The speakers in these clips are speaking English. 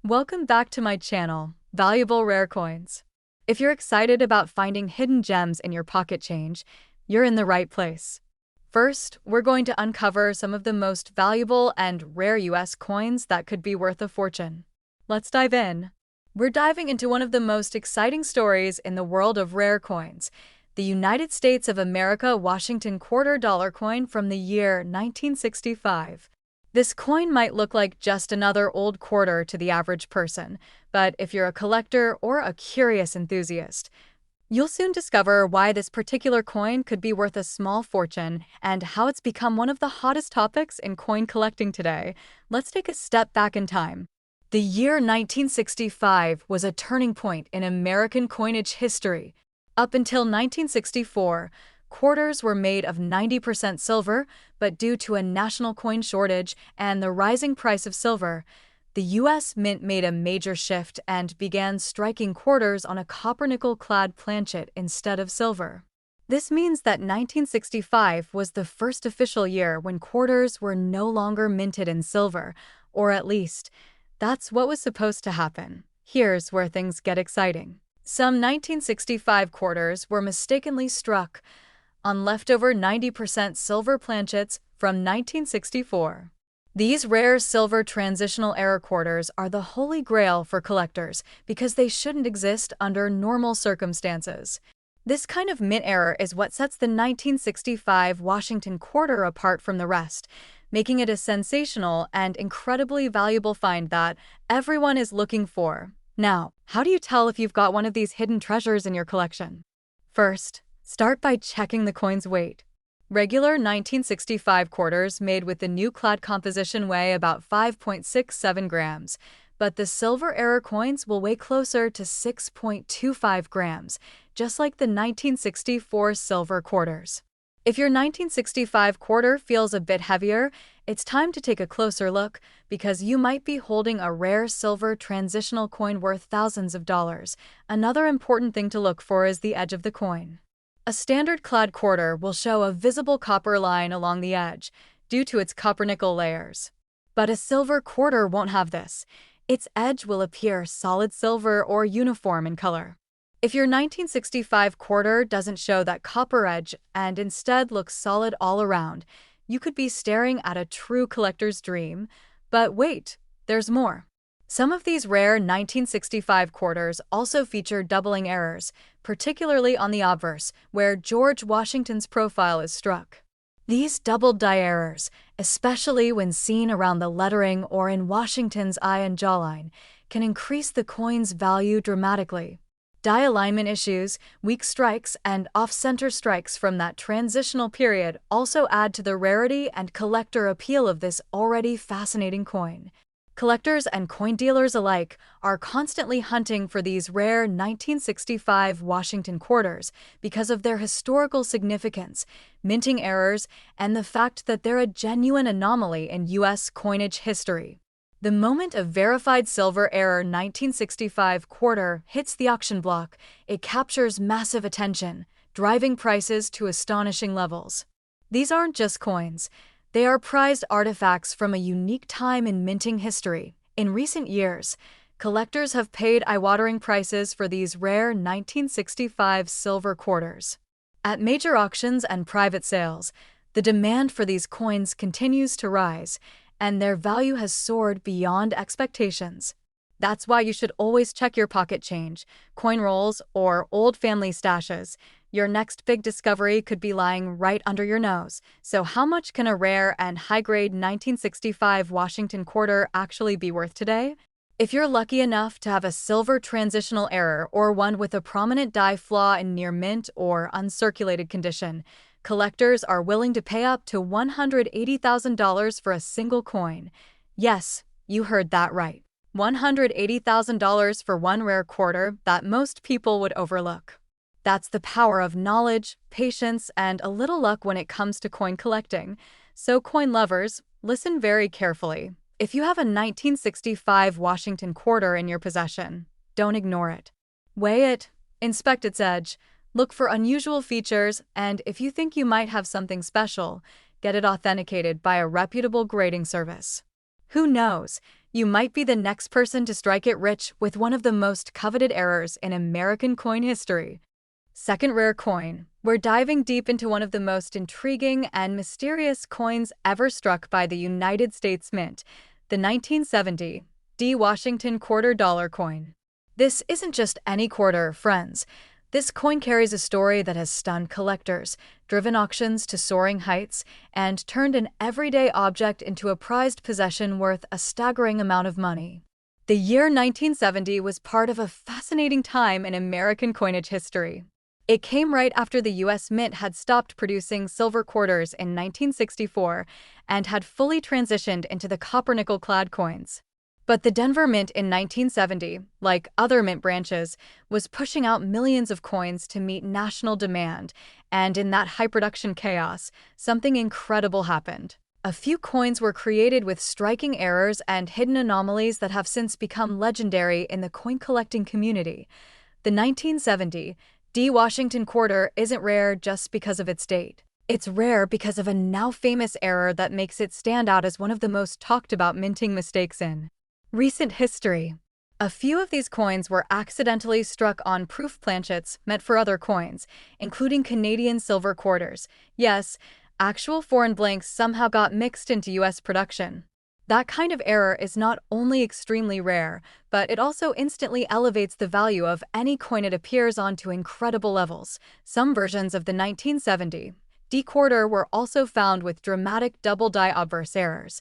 Welcome back to my channel, Valuable Rare Coins. If you're excited about finding hidden gems in your pocket change, you're in the right place. First, we're going to uncover some of the most valuable and rare US coins that could be worth a fortune. Let's dive in. We're diving into one of the most exciting stories in the world of rare coins, the United States of America Washington quarter dollar coin from the year 1965. This coin might look like just another old quarter to the average person, but if you're a collector or a curious enthusiast, you'll soon discover why this particular coin could be worth a small fortune and how it's become one of the hottest topics in coin collecting today. Let's take a step back in time. The year 1965 was a turning point in American coinage history. Up until 1964, quarters were made of 90% silver, but due to a national coin shortage and the rising price of silver, the U.S. Mint made a major shift and began striking quarters on a copper-nickel-clad planchet instead of silver. This means that 1965 was the first official year when quarters were no longer minted in silver, or at least, that's what was supposed to happen. Here's where things get exciting. Some 1965 quarters were mistakenly struck on leftover 90% silver planchets from 1964. These rare silver transitional era quarters are the holy grail for collectors because they shouldn't exist under normal circumstances. This kind of mint error is what sets the 1965 Washington quarter apart from the rest, making it a sensational and incredibly valuable find that everyone is looking for. Now, how do you tell if you've got one of these hidden treasures in your collection? First, start by checking the coin's weight. Regular 1965 quarters made with the new clad composition weigh about 5.67 grams, but the silver era coins will weigh closer to 6.25 grams, just like the 1964 silver quarters. If your 1965 quarter feels a bit heavier, it's time to take a closer look because you might be holding a rare silver transitional coin worth thousands of dollars. Another important thing to look for is the edge of the coin. A standard clad quarter will show a visible copper line along the edge due to its copper-nickel layers. But a silver quarter won't have this. Its edge will appear solid silver or uniform in color. If your 1965 quarter doesn't show that copper edge and instead looks solid all around, you could be staring at a true collector's dream. But wait, there's more. Some of these rare 1965 quarters also feature doubling errors, particularly on the obverse, where George Washington's profile is struck. These doubled die errors, especially when seen around the lettering or in Washington's eye and jawline, can increase the coin's value dramatically. Die alignment issues, weak strikes, and off-center strikes from that transitional period also add to the rarity and collector appeal of this already fascinating coin. Collectors and coin dealers alike are constantly hunting for these rare 1965 Washington quarters because of their historical significance, minting errors, and the fact that they're a genuine anomaly in U.S. coinage history. The moment a verified silver era 1965 quarter hits the auction block, it captures massive attention, driving prices to astonishing levels. These aren't just coins. They are prized artifacts from a unique time in minting history. In recent years, collectors have paid eye-watering prices for these rare 1965 silver quarters. At major auctions and private sales, the demand for these coins continues to rise, and their value has soared beyond expectations. That's why you should always check your pocket change, coin rolls, or old family stashes. Your next big discovery could be lying right under your nose. So how much can a rare and high-grade 1965 Washington quarter actually be worth today? If you're lucky enough to have a silver transitional error or one with a prominent die flaw in near mint or uncirculated condition, collectors are willing to pay up to $180,000 for a single coin. Yes, you heard that right. $180,000 for one rare quarter that most people would overlook. That's the power of knowledge, patience, and a little luck when it comes to coin collecting. So coin lovers, listen very carefully. If you have a 1965 Washington quarter in your possession, don't ignore it. Weigh it, inspect its edge, look for unusual features, and if you think you might have something special, get it authenticated by a reputable grading service. Who knows? You might be the next person to strike it rich with one of the most coveted errors in American coin history. Second rare coin. We're diving deep into one of the most intriguing and mysterious coins ever struck by the United States Mint, the 1970 D. Washington quarter dollar coin. This isn't just any quarter, friends. This coin carries a story that has stunned collectors, driven auctions to soaring heights, and turned an everyday object into a prized possession worth a staggering amount of money. The year 1970 was part of a fascinating time in American coinage history. It came right after the U.S. Mint had stopped producing silver quarters in 1964 and had fully transitioned into the copper-nickel-clad coins. But the Denver Mint in 1970, like other mint branches, was pushing out millions of coins to meet national demand, and in that high-production chaos, something incredible happened. A few coins were created with striking errors and hidden anomalies that have since become legendary in the coin-collecting community. The 1970 D. Washington quarter isn't rare just because of its date. It's rare because of a now-famous error that makes it stand out as one of the most talked-about minting mistakes in recent history. A few of these coins were accidentally struck on proof planchets meant for other coins, including Canadian silver quarters. Yes, actual foreign blanks somehow got mixed into U.S. production. That kind of error is not only extremely rare, but it also instantly elevates the value of any coin it appears on to incredible levels. Some versions of the 1970 D quarter were also found with dramatic double-die obverse errors,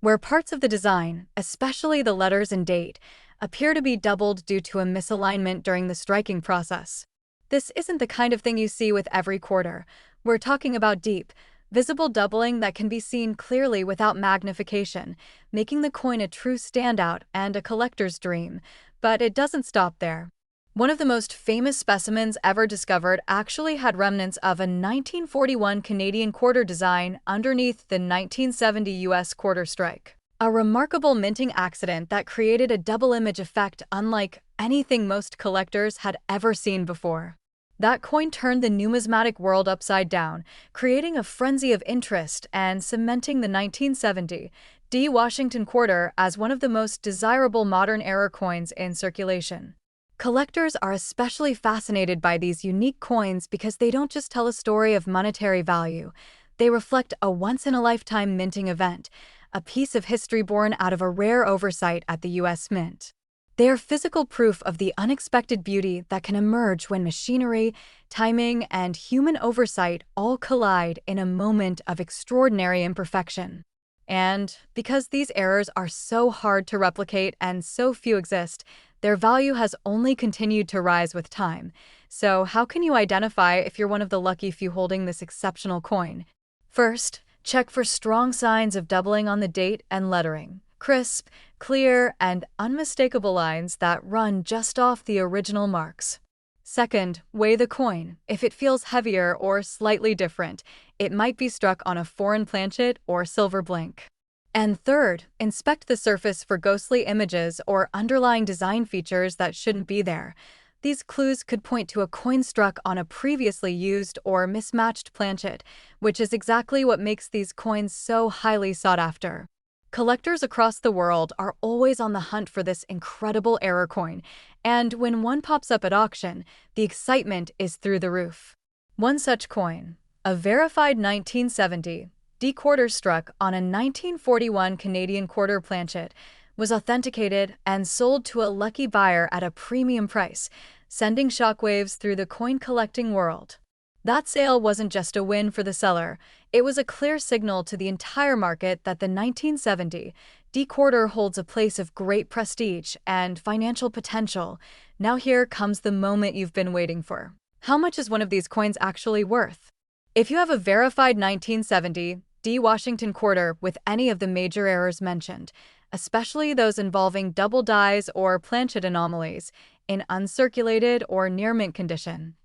where parts of the design, especially the letters and date, appear to be doubled due to a misalignment during the striking process. This isn't the kind of thing you see with every quarter. We're talking about deep, visible doubling that can be seen clearly without magnification, making the coin a true standout and a collector's dream. But it doesn't stop there. One of the most famous specimens ever discovered actually had remnants of a 1941 Canadian quarter design underneath the 1970 U.S. quarter strike. A remarkable minting accident that created a double image effect unlike anything most collectors had ever seen before. That coin turned the numismatic world upside down, creating a frenzy of interest and cementing the 1970 D. Washington quarter as one of the most desirable modern era coins in circulation. Collectors are especially fascinated by these unique coins because they don't just tell a story of monetary value. They reflect a once-in-a-lifetime minting event, a piece of history born out of a rare oversight at the U.S. Mint. They are physical proof of the unexpected beauty that can emerge when machinery, timing, and human oversight all collide in a moment of extraordinary imperfection. And because these errors are so hard to replicate and so few exist, their value has only continued to rise with time. So how can you identify if you're one of the lucky few holding this exceptional coin? First, check for strong signs of doubling on the date and lettering. Crisp, clear, and unmistakable lines that run just off the original marks. Second, weigh the coin. If it feels heavier or slightly different, it might be struck on a foreign planchet or silver blank. And third, inspect the surface for ghostly images or underlying design features that shouldn't be there. These clues could point to a coin struck on a previously used or mismatched planchet, which is exactly what makes these coins so highly sought after. Collectors across the world are always on the hunt for this incredible error coin, and when one pops up at auction, the excitement is through the roof. One such coin, a verified 1970 D quarter struck on a 1941 Canadian quarter planchet, was authenticated and sold to a lucky buyer at a premium price, sending shockwaves through the coin-collecting world. That sale wasn't just a win for the seller, it was a clear signal to the entire market that the 1970 D quarter holds a place of great prestige and financial potential. Now here comes the moment you've been waiting for. How much is one of these coins actually worth? If you have a verified 1970 D. Washington quarter with any of the major errors mentioned, especially those involving double dies or planchet anomalies, in uncirculated or near mint condition,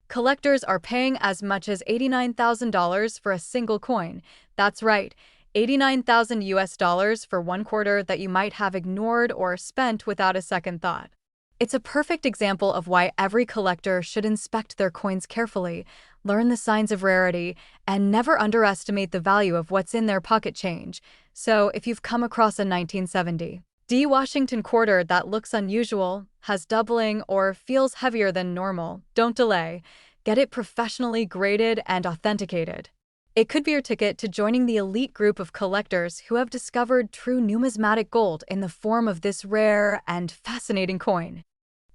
collectors are paying as much as $89,000 for a single coin. That's right, 89,000 US dollars for one quarter that you might have ignored or spent without a second thought. It's a perfect example of why every collector should inspect their coins carefully, learn the signs of rarity, and never underestimate the value of what's in their pocket change. So, if you've come across a 1970 D. Washington quarter that looks unusual, has doubling, or feels heavier than normal. Don't delay. Get it professionally graded and authenticated. It could be your ticket to joining the elite group of collectors who have discovered true numismatic gold in the form of this rare and fascinating coin.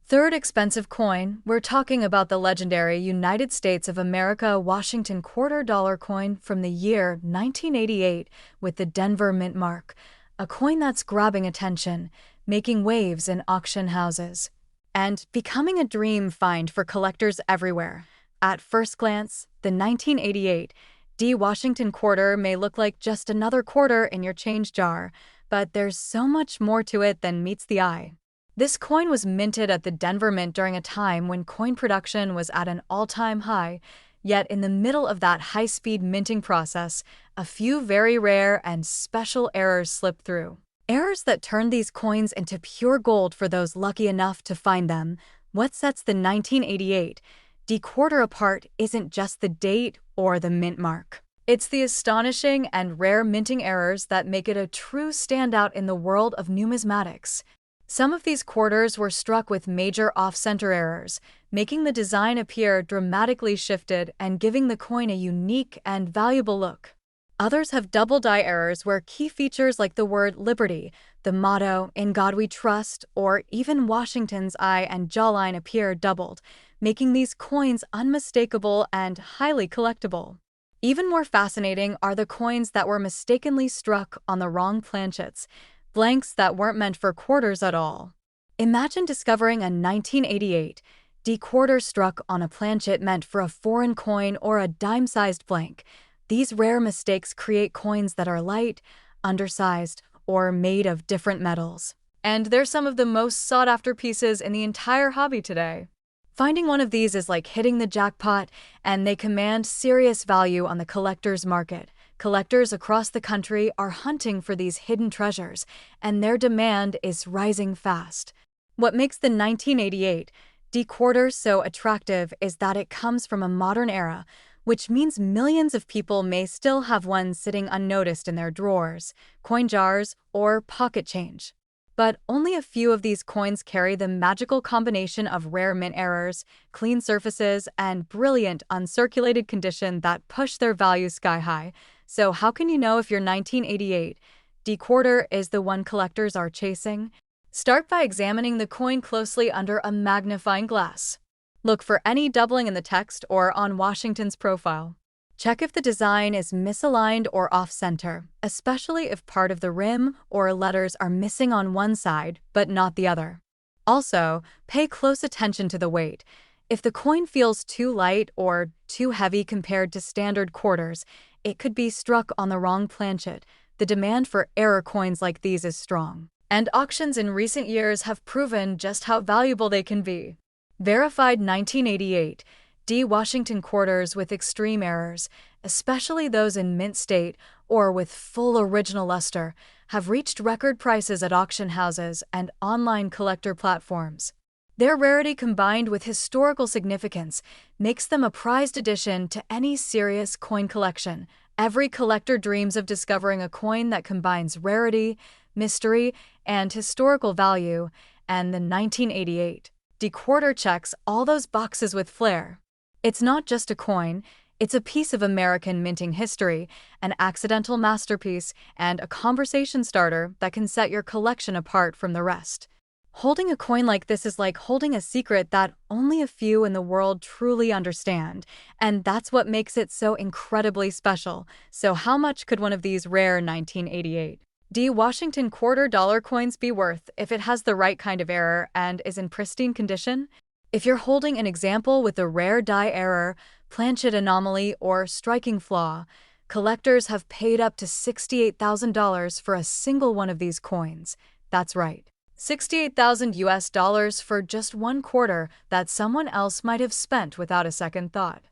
Third expensive coin, we're talking about the legendary United States of America Washington quarter dollar coin from the year 1988 with the Denver Mint mark, a coin that's grabbing attention, making waves in auction houses, and becoming a dream find for collectors everywhere. At first glance, the 1988 D. Washington quarter may look like just another quarter in your change jar, but there's so much more to it than meets the eye. This coin was minted at the Denver Mint during a time when coin production was at an all-time high, yet in the middle of that high-speed minting process, a few very rare and special errors slipped through. Errors that turned these coins into pure gold for those lucky enough to find them. What sets the 1988 D quarter apart isn't just the date or the mint mark. It's the astonishing and rare minting errors that make it a true standout in the world of numismatics. Some of these quarters were struck with major off-center errors, making the design appear dramatically shifted and giving the coin a unique and valuable look. Others have double die errors where key features like the word liberty, the motto, "In God We Trust," or even Washington's eye and jawline appear doubled, making these coins unmistakable and highly collectible. Even more fascinating are the coins that were mistakenly struck on the wrong planchets, blanks that weren't meant for quarters at all. Imagine discovering a 1988 D quarter struck on a planchet meant for a foreign coin or a dime-sized blank. These rare mistakes create coins that are light, undersized, or made of different metals. And they're some of the most sought-after pieces in the entire hobby today. Finding one of these is like hitting the jackpot, and they command serious value on the collector's market. Collectors across the country are hunting for these hidden treasures, and their demand is rising fast. What makes the 1988 D quarter so attractive is that it comes from a modern era, which means millions of people may still have one sitting unnoticed in their drawers, coin jars, or pocket change. But only a few of these coins carry the magical combination of rare mint errors, clean surfaces, and brilliant uncirculated condition that push their value sky high. So how can you know if your 1988 D quarter is the one collectors are chasing? Start by examining the coin closely under a magnifying glass. Look for any doubling in the text or on Washington's profile. Check if the design is misaligned or off-center, especially if part of the rim or letters are missing on one side but not the other. Also, pay close attention to the weight. If the coin feels too light or too heavy compared to standard quarters, it could be struck on the wrong planchet. The demand for error coins like these is strong, and auctions in recent years have proven just how valuable they can be. Verified 1988 D Washington quarters with extreme errors, especially those in mint state or with full original luster, have reached record prices at auction houses and online collector platforms. Their rarity combined with historical significance makes them a prized addition to any serious coin collection. Every collector dreams of discovering a coin that combines rarity, mystery, and historical value, and the 1988 D quarter checks all those boxes with flair. It's not just a coin, it's a piece of American minting history, an accidental masterpiece, and a conversation starter that can set your collection apart from the rest. Holding a coin like this is like holding a secret that only a few in the world truly understand, and that's what makes it so incredibly special. So how much could one of these rare 1988 D Washington quarter dollar coins be worth if it has the right kind of error and is in pristine condition? If you're holding an example with a rare die error, planchet anomaly, or striking flaw, collectors have paid up to $68,000 for a single one of these coins. That's right, $68,000 for just one quarter that someone else might have spent without a second thought.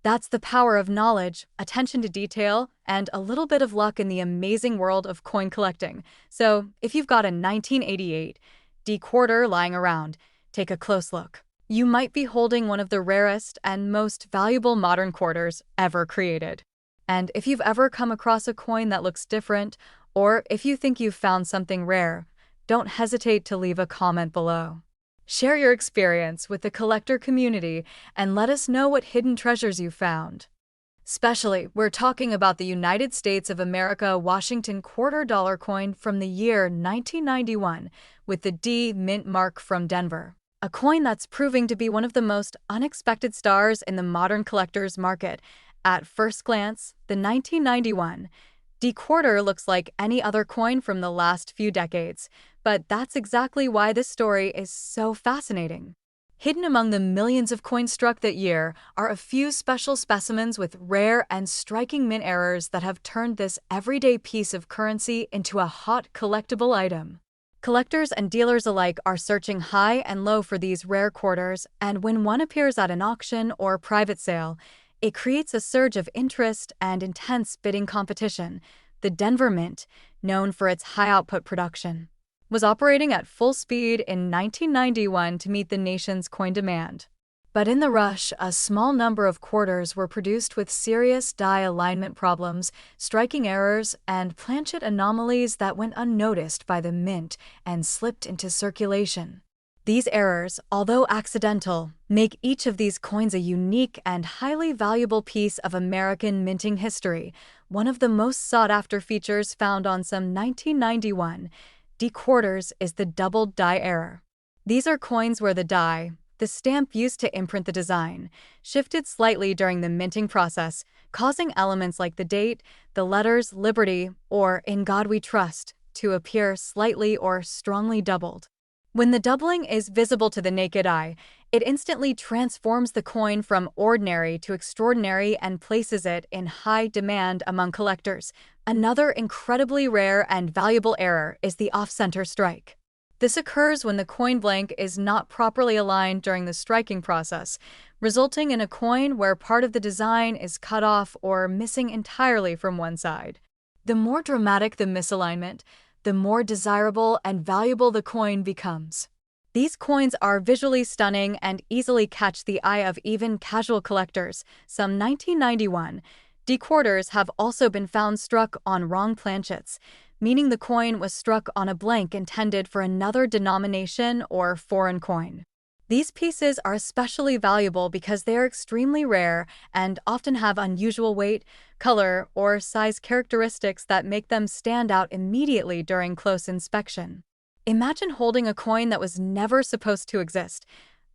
That's the power of knowledge, attention to detail, and a little bit of luck in the amazing world of coin collecting. So, if you've got a 1988 D quarter lying around, take a close look. You might be holding one of the rarest and most valuable modern quarters ever created. And if you've ever come across a coin that looks different, or if you think you've found something rare, Don't hesitate to leave a comment below. Share your experience with the collector community and let us know what hidden treasures you found. Especially, we're talking about the United States of America Washington $quarter coin from the year 1991 with the D Mint mark from Denver. A coin that's proving to be one of the most unexpected stars in the modern collector's market. At first glance, the 1991 D quarter looks like any other coin from the last few decades, but that's exactly why this story is so fascinating. Hidden among the millions of coins struck that year are a few special specimens with rare and striking mint errors that have turned this everyday piece of currency into a hot collectible item. Collectors and dealers alike are searching high and low for these rare quarters, and when one appears at an auction or private sale, it creates a surge of interest and intense bidding competition. The Denver Mint, known for its high-output production, was operating at full speed in 1991 to meet the nation's coin demand. But in the rush, a small number of quarters were produced with serious die alignment problems, striking errors, and planchet anomalies that went unnoticed by the mint and slipped into circulation. These errors, although accidental, make each of these coins a unique and highly valuable piece of American minting history, one of the most sought-after features found on some 1991 D quarters is the doubled die error. These are coins where the die, the stamp used to imprint the design, shifted slightly during the minting process, causing elements like the date, the letters Liberty, or In God We Trust to appear slightly or strongly doubled. When the doubling is visible to the naked eye, it instantly transforms the coin from ordinary to extraordinary and places it in high demand among collectors. Another incredibly rare and valuable error is the off-center strike. This occurs when the coin blank is not properly aligned during the striking process, resulting in a coin where part of the design is cut off or missing entirely from one side. The more dramatic the misalignment, the more desirable and valuable the coin becomes. These coins are visually stunning and easily catch the eye of even casual collectors. Some 1991 D quarters have also been found struck on wrong planchets, meaning the coin was struck on a blank intended for another denomination or foreign coin. These pieces are especially valuable because they are extremely rare and often have unusual weight, color, or size characteristics that make them stand out immediately during close inspection. Imagine holding a coin that was never supposed to exist.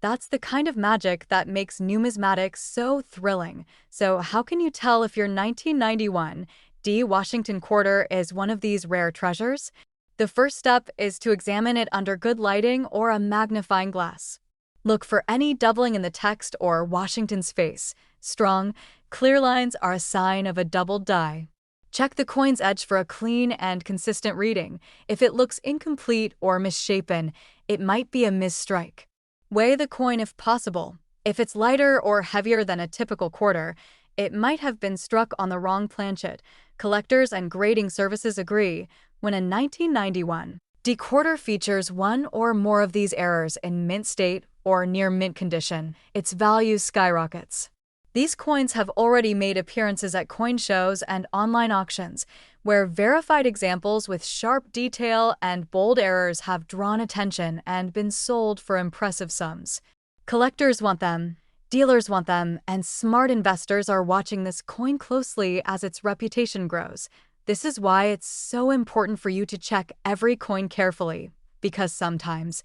That's the kind of magic that makes numismatics so thrilling. So how can you tell if your 1991 D Washington quarter is one of these rare treasures? The first step is to examine it under good lighting or a magnifying glass. Look for any doubling in the text or Washington's face. Strong, clear lines are a sign of a doubled die. Check the coin's edge for a clean and consistent reading. If it looks incomplete or misshapen, it might be a misstrike. Weigh the coin if possible. If it's lighter or heavier than a typical quarter, it might have been struck on the wrong planchet. Collectors and grading services agree. When a 1991 D quarter features one or more of these errors in mint state or near mint condition, its value skyrockets. These coins have already made appearances at coin shows and online auctions, where verified examples with sharp detail and bold errors have drawn attention and been sold for impressive sums. Collectors want them, dealers want them, and smart investors are watching this coin closely as its reputation grows. This is why it's so important for you to check every coin carefully, because sometimes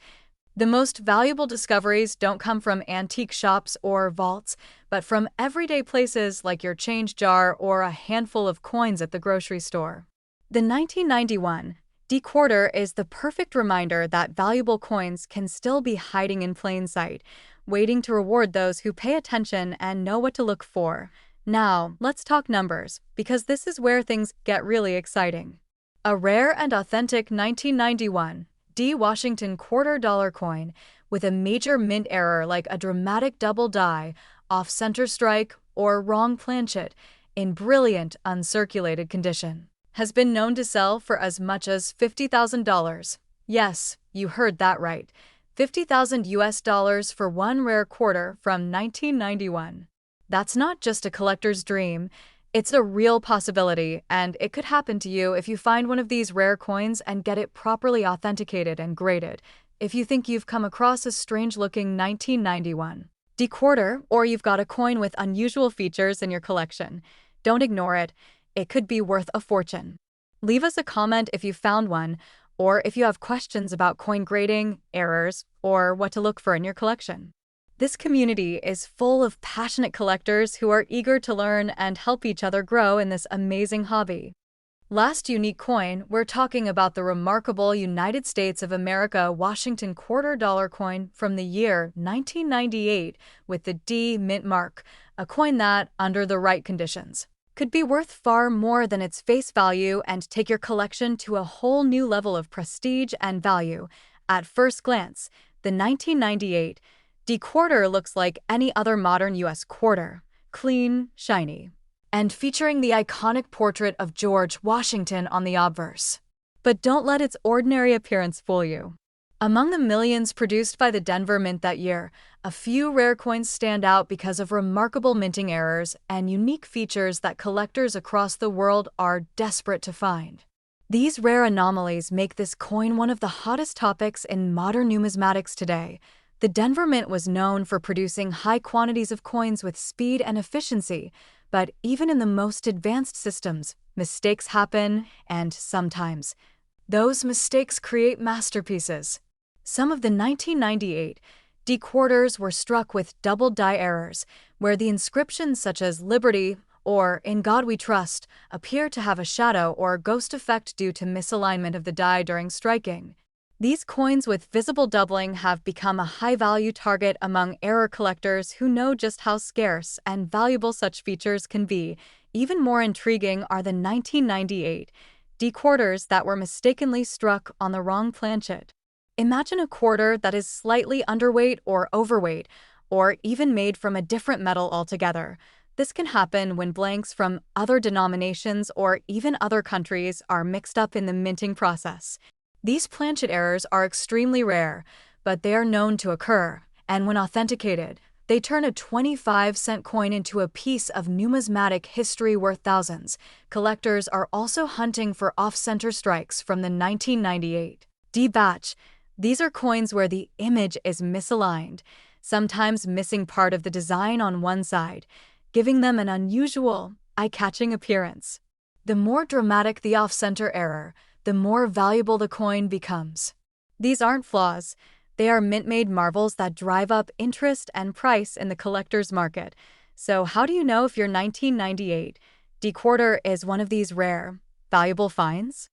the most valuable discoveries don't come from antique shops or vaults, but from everyday places like your change jar or a handful of coins at the grocery store. The 1991 D quarter is the perfect reminder that valuable coins can still be hiding in plain sight, waiting to reward those who pay attention and know what to look for. Now, let's talk numbers, because this is where things get really exciting. A rare and authentic 1991 D Washington $quarter coin with a major mint error like a dramatic double die, off-center strike, or wrong planchet in brilliant, uncirculated condition has been known to sell for as much as $50,000. Yes, you heard that right. $50,000 for one rare quarter from 1991. That's not just a collector's dream, It's a real possibility, and it could happen to you if you find one of these rare coins and get it properly authenticated and graded. If you think you've come across a strange-looking 1991 D quarter, or you've got a coin with unusual features in your collection, don't ignore it. It could be worth a fortune. Leave us a comment if you found one, or if you have questions about coin grading, errors, or what to look for in your collection. This community is full of passionate collectors who are eager to learn and help each other grow in this amazing hobby. Last unique coin, we're talking about the remarkable United States of America Washington $quarter coin from the year 1998 with the D mint mark, a coin that, under the right conditions, could be worth far more than its face value and take your collection to a whole new level of prestige and value. At first glance, the 1998 D quarter looks like any other modern U.S. quarter, clean, shiny, and featuring the iconic portrait of George Washington on the obverse. But don't let its ordinary appearance fool you. Among the millions produced by the Denver Mint that year, a few rare coins stand out because of remarkable minting errors and unique features that collectors across the world are desperate to find. These rare anomalies make this coin one of the hottest topics in modern numismatics today. The Denver Mint was known for producing high quantities of coins with speed and efficiency, but even in the most advanced systems, mistakes happen, and sometimes, those mistakes create masterpieces. Some of the 1998 D quarters were struck with double die errors, where the inscriptions such as Liberty or In God We Trust appear to have a shadow or ghost effect due to misalignment of the die during striking. These coins with visible doubling have become a high-value target among error collectors who know just how scarce and valuable such features can be. Even more intriguing are the 1998 D quarters that were mistakenly struck on the wrong planchet. Imagine a quarter that is slightly underweight or overweight, or even made from a different metal altogether. This can happen when blanks from other denominations or even other countries are mixed up in the minting process. These planchet errors are extremely rare, but they are known to occur, and when authenticated, they turn a 25-cent coin into a piece of numismatic history worth thousands. Collectors are also hunting for off-center strikes from the 1998 D batch. These are coins where the image is misaligned, sometimes missing part of the design on one side, giving them an unusual, eye-catching appearance. The more dramatic the off-center error, the more valuable the coin becomes. These aren't flaws. They are mint-made marvels that drive up interest and price in the collector's market. So how do you know if your 1998 D quarter is one of these rare, valuable finds?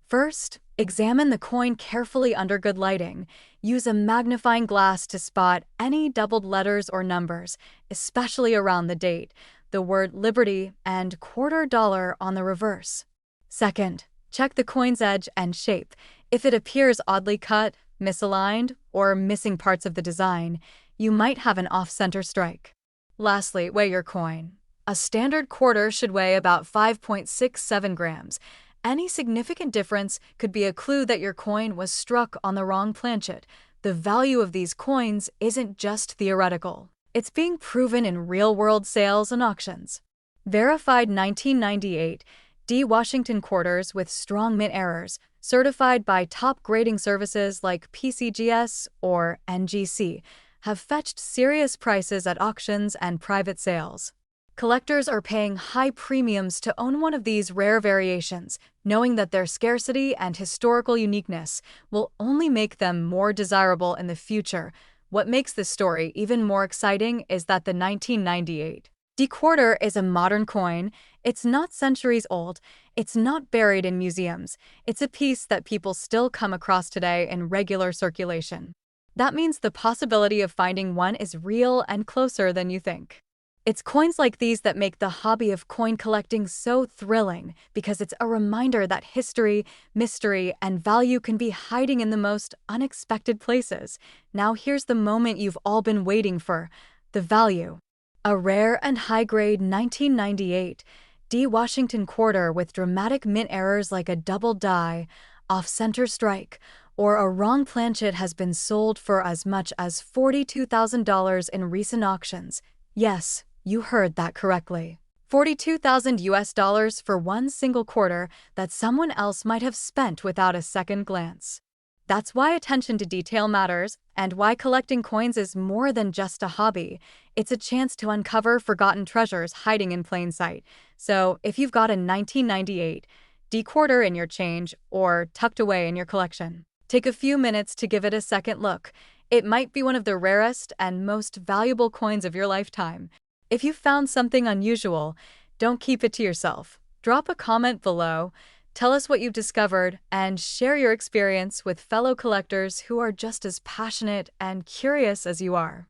First, examine the coin carefully under good lighting. Use a magnifying glass to spot any doubled letters or numbers, especially around the date, the word Liberty, and $quarter on the reverse. Second, check the coin's edge and shape. If it appears oddly cut, misaligned, or missing parts of the design, you might have an off-center strike. Lastly, weigh your coin. A standard quarter should weigh about 5.67 grams. Any significant difference could be a clue that your coin was struck on the wrong planchet. The value of these coins isn't just theoretical. It's being proven in real-world sales and auctions. Verified 1998 D Washington quarters with strong mint errors, certified by top grading services like PCGS or NGC, have fetched serious prices at auctions and private sales. Collectors are paying high premiums to own one of these rare variations, knowing that their scarcity and historical uniqueness will only make them more desirable in the future. What makes this story even more exciting is that the 1998 D quarter is a modern coin. It's not centuries old. It's not buried in museums. It's a piece that people still come across today in regular circulation. That means the possibility of finding one is real and closer than you think. It's coins like these that make the hobby of coin collecting so thrilling, because it's a reminder that history, mystery, and value can be hiding in the most unexpected places. Now here's the moment you've all been waiting for: the value. A rare and high-grade 1998 D Washington quarter with dramatic mint errors like a double die, off-center strike, or a wrong planchet has been sold for as much as $42,000 in recent auctions. Yes, you heard that correctly. 42,000 US dollars for one single quarter that someone else might have spent without a second glance. That's why attention to detail matters, and why collecting coins is more than just a hobby. It's a chance to uncover forgotten treasures hiding in plain sight. So, if you've got a 1998 D quarter in your change or tucked away in your collection, take a few minutes to give it a second look. It might be one of the rarest and most valuable coins of your lifetime. If you found something unusual, don't keep it to yourself. Drop a comment below. Tell us what you've discovered and share your experience with fellow collectors who are just as passionate and curious as you are.